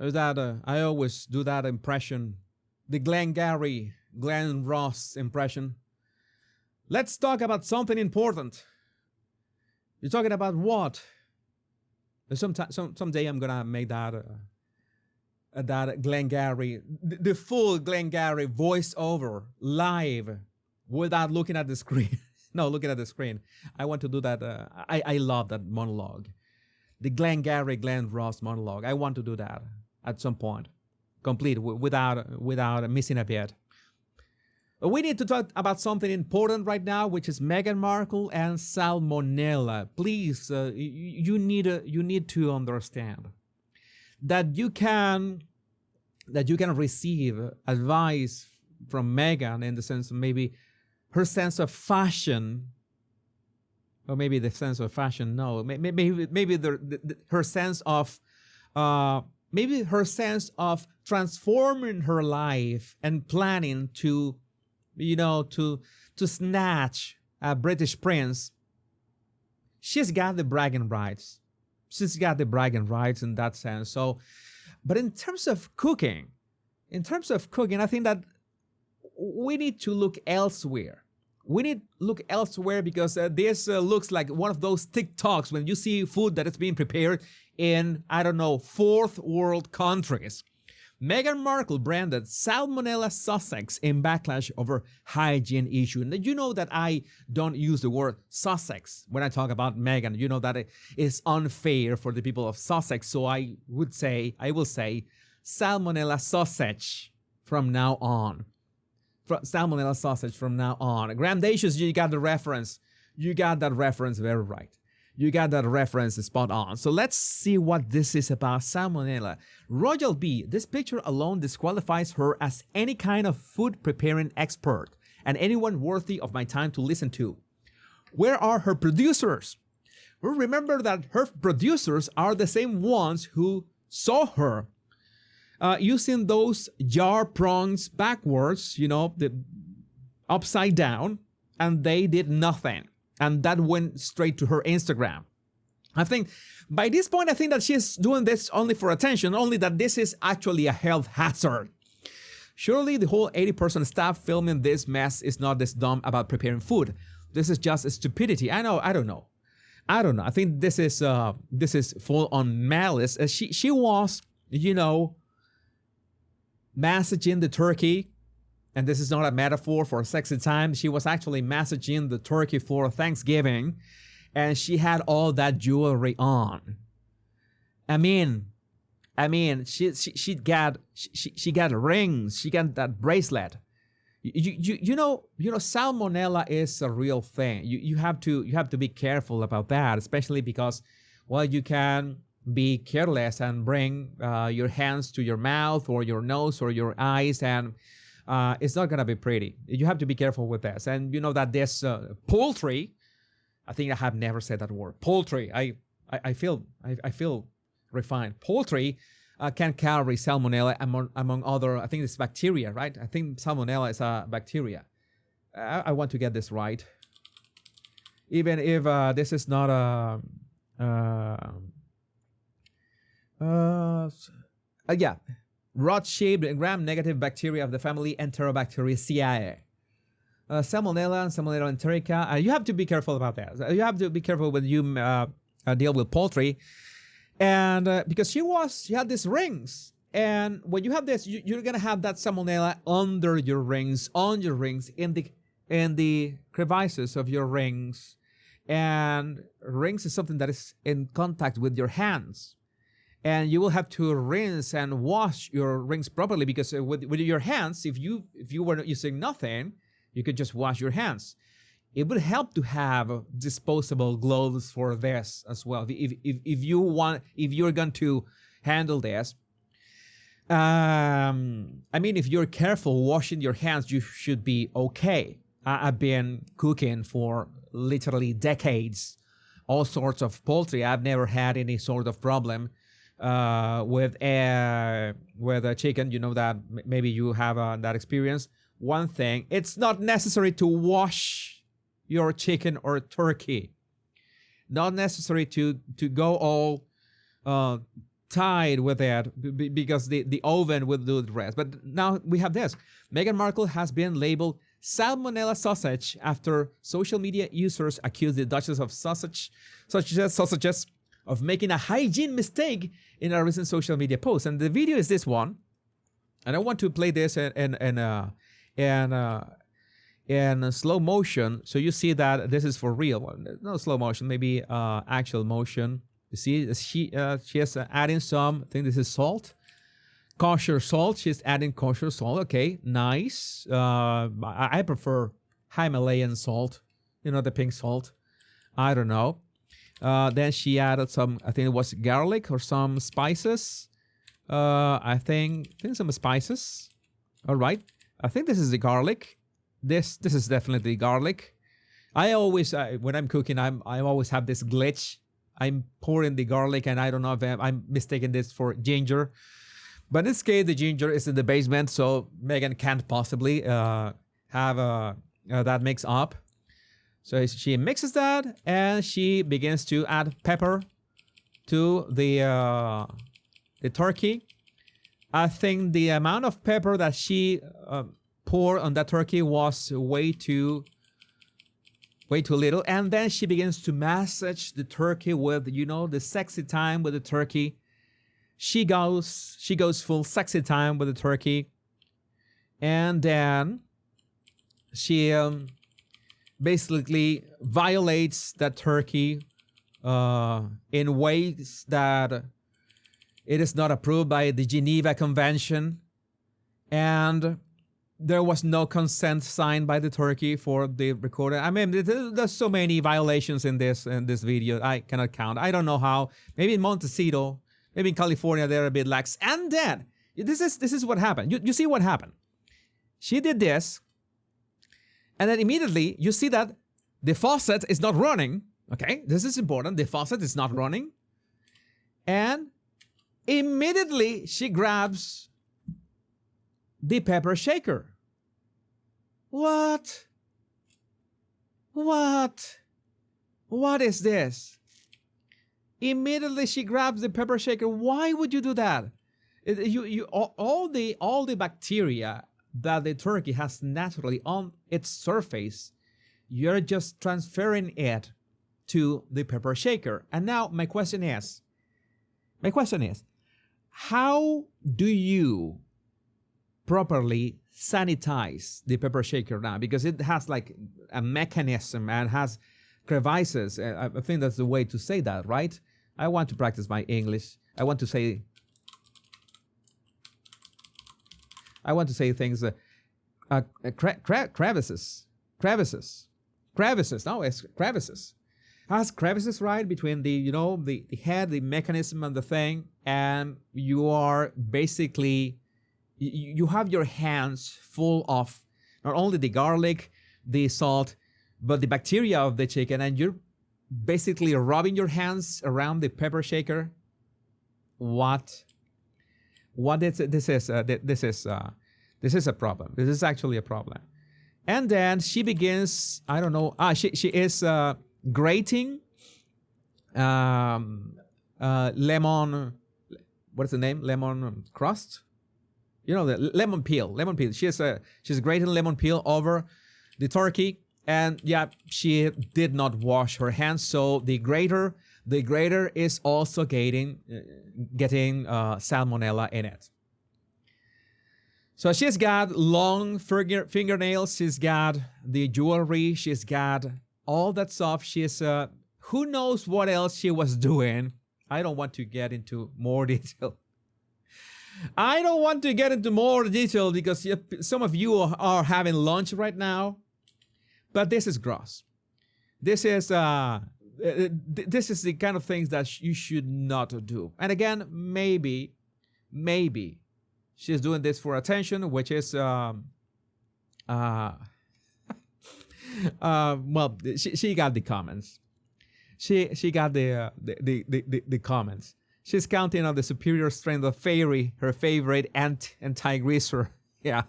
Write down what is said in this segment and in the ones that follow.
I always do that impression, the Glenn Ross impression. Let's talk about something important. You're talking about what? Someday I'm gonna make that Glengarry, the full Glengarry voiceover live without looking at the screen. No, looking at the screen. I want to do that. I love that monologue, the Glenn Ross monologue. I want to do that at some point, complete without missing a bit. But we need to talk about something important right now, which is Meghan Markle and Salmonella. Please, you need to understand that you can receive advice from Meghan in the sense of maybe her sense of fashion, or maybe the sense of fashion. No, maybe her sense of maybe her sense of transforming her life and planning to snatch a British prince. She's got the bragging rights. She's got the bragging rights in that sense. So, but in terms of cooking, I think that we need to look elsewhere. We need to look elsewhere because this looks like one of those TikToks when you see food that is being prepared in, I don't know, fourth world countries. Meghan Markle branded Salmonella Sussex in backlash over hygiene issue. And you know that I don't use the word Sussex when I talk about Meghan. You know that it is unfair for the people of Sussex. So I will say Salmonella Sausage from now on. Salmonella Sausage from now on. Grandacious, you got the reference. You got that reference very right. You got that reference spot on. So let's see what this is about. Salmonella. Royal Bee. This picture alone disqualifies her as any kind of food preparing expert and anyone worthy of my time to listen to. Where are her producers? Well, remember that her producers are the same ones who saw her using those jar prongs backwards, the upside down, and they did nothing. And that went straight to her Instagram. I think by this point, I think that she's doing this only for attention, only that this is actually a health hazard. Surely the whole 80-person staff filming this mess is not this dumb about preparing food. This is just stupidity. I don't know. I think this is full on malice. She was, massaging the turkey. And this is not a metaphor for sexy time. She was actually massaging the turkey for Thanksgiving, and she had all that jewelry on. I mean, she got rings. She got that bracelet. Salmonella is a real thing. You have to be careful about that, especially because, well, you can be careless and bring your hands to your mouth or your nose or your eyes, and it's not gonna be pretty. You have to be careful with this. And you know that this poultry, I think I have never said that word. Poultry. I feel refined. Poultry can carry salmonella among other. I think it's bacteria, right? I think salmonella is a bacteria. I want to get this right, even if this is not yeah. Rod-shaped gram-negative bacteria of the family Enterobacteriaceae. Salmonella and Salmonella enterica. You have to be careful about that. You have to be careful when you deal with poultry. And because she had these rings. And when you have this, you're going to have that Salmonella under your rings, on your rings, in the crevices of your rings. And rings is something that is in contact with your hands. And you will have to rinse and wash your rings properly, because with your hands, if you were using nothing, you could just wash your hands. It would help to have disposable gloves for this as well. If you're going to handle this, if you're careful washing your hands, you should be okay. I've been cooking for literally decades, all sorts of poultry. I've never had any sort of problem with a chicken. You know that maybe you have that experience. One thing, it's not necessary to wash your chicken or turkey. Not necessary to go all tied with it because the oven will do the rest. But now we have this. Meghan Markle has been labeled Salmonella sausage after social media users accused the Duchess of sausages of making a hygiene mistake in a recent social media post. And the video is this one. And I want to play this in slow motion, so you see that this is for real. No slow motion, maybe actual motion. You see, she is adding some. I think this is salt, kosher salt. She's adding kosher salt. Okay, nice. I prefer Himalayan salt. You know, the pink salt. I don't know. Then she added some. I think it was garlic or some spices. I think some spices. All right. I think this is the garlic. This is definitely garlic. I always when I'm cooking, I always have this glitch. I'm pouring the garlic, and I don't know if I'm mistaking this for ginger. But in this case, the ginger is in the basement, so Meghan can't possibly have that mix up. So she mixes that, and she begins to add pepper to the turkey. I think the amount of pepper that she poured on that turkey was way too little. And then she begins to massage the turkey with, you know, the sexy time with the turkey. She goes full sexy time with the turkey. And then she basically violates that turkey in ways that it is not approved by the Geneva Convention. And there was no consent signed by the turkey for the recording. I mean, there's so many violations in this video. I cannot count. I don't know how. Maybe in Montecito, maybe in California, they're a bit lax. And then this is what happened. You see what happened. She did this, and then immediately you see that the faucet is not running. Okay, this is important. The faucet is not running, and immediately she grabs the pepper shaker. What? What is this? Immediately she grabs the pepper shaker. Why would you do that? All the bacteria that the turkey has naturally on its surface, you're just transferring it to the pepper shaker. And now my question is, how do you properly sanitize the pepper shaker now? Because it has like a mechanism and has crevices. I think that's the way to say that, right? I want to practice my English. I want to say things. Crevices. No, it's crevices. Has crevices, right, between the head, the mechanism, and the thing, and you are basically you have your hands full of not only the garlic, the salt, but the bacteria of the chicken, and you're basically rubbing your hands around the pepper shaker. What is this is a problem. This is actually a problem. And then she begins, I don't know, she is grating lemon, what's the name? Lemon crust? You know, the lemon peel. She's grating lemon peel over the turkey. And yeah, she did not wash her hands, so the grater is also getting salmonella in it. So she's got long fingernails. She's got the jewelry. She's got all that stuff. She's who knows what else she was doing. I don't want to get into more detail. Because some of you are having lunch right now. But this is gross. This is the kind of things that you should not do. And again, maybe she's doing this for attention, which is well, she got the comments. She got the comments. She's counting on the superior strength of Fairy, her favorite anti-greaser. Yeah,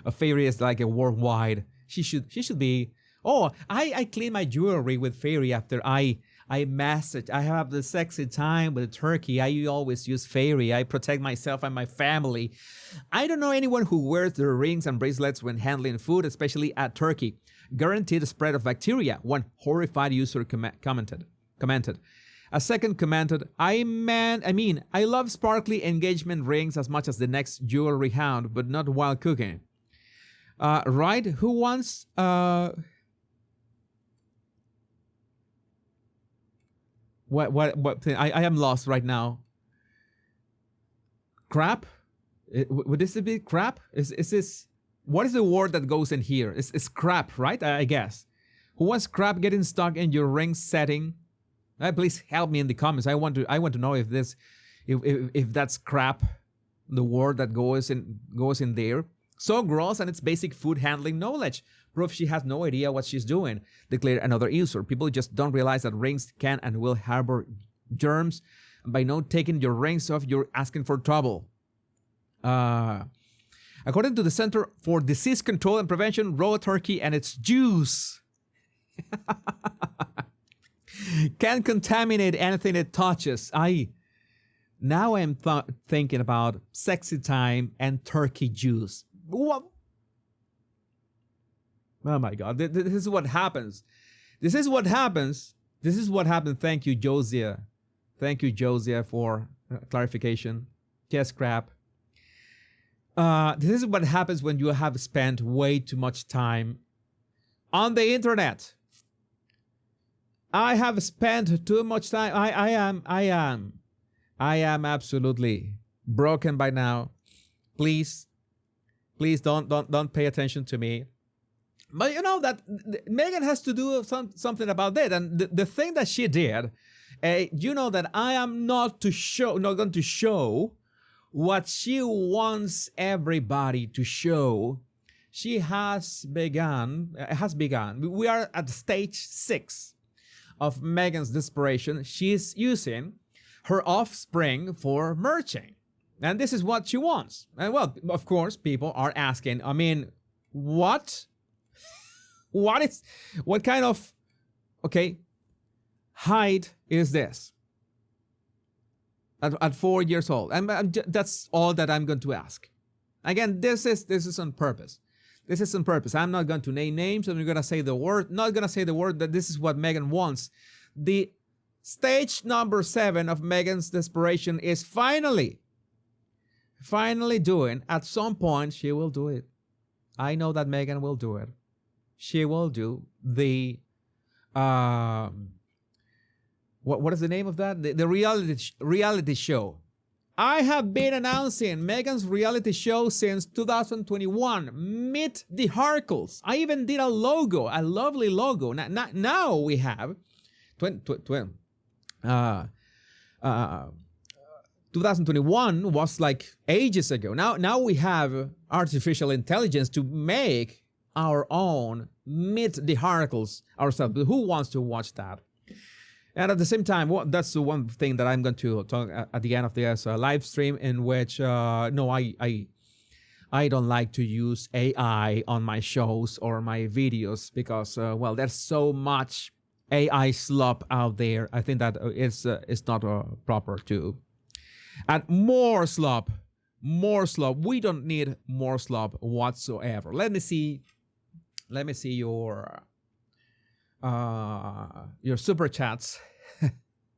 a Fairy is like a worldwide. She should be. Oh, I clean my jewelry with Fairy after I I have the sexy time with the turkey. I always use fairy. I protect myself and my family. I don't know anyone who wears their rings and bracelets when handling food, especially at turkey. Guaranteed spread of bacteria, one horrified user commented. A second commented, I love sparkly engagement rings as much as the next jewelry hound, but not while cooking. Right? Who wants... What thing? I am lost right now. Crap? Would this be crap? Is this... What is the word that goes in here? It's crap, right? I guess. Who wants crap getting stuck in your ring setting? Please help me in the comments. I want to know if that's crap, the word that goes in there. So gross, and it's basic food handling knowledge. Proof she has no idea what she's doing, declared another user. People just don't realize that rings can and will harbor germs. And by not taking your rings off, you're asking for trouble. According to the Center for Disease Control and Prevention, raw turkey and its juice can contaminate anything it touches. Now I'm thinking about sexy time and turkey juice. What? Oh my God, this is what happens. This is what happens. Thank you, Josiah. Thank you, Josiah, for clarification. Yes, crap. This is what happens when you have spent way too much time on the internet. I have spent too much time. I am absolutely broken by now. Please don't pay attention to me. But you know that Meghan has to do something about that. And the thing that she did, you know that I am not going to show what she wants everybody to show. She has begun. We are at stage 6 of Meghan's desperation. She's using her offspring for merching. And this is what she wants. And well, of course, people are asking, what? What kind of, height is this? At 4 years old. And that's all that I'm going to ask. Again, this is on purpose. This is on purpose. I'm not going to name names. I'm not going to say the word. Not going to say the word that this is what Meghan wants. The stage number 7 of Meghan's desperation is finally doing. At some point, she will do it. I know that Meghan will do it. She will do the what is the name of that? The reality show. I have been announcing Meghan's reality show since 2021. Meet the Harkles. I even did a logo, a lovely logo. Now we have 2021 was like ages ago. Now we have artificial intelligence to make our own Meet the Harkles ourselves. Who wants to watch that? And at the same time, that's the one thing that I'm going to talk at the end of this live stream, in which no, I don't like to use AI on my shows or my videos because well, there's so much AI slop out there. I think that it's not proper to add more slop. We don't need more slop whatsoever. Let me see your super chats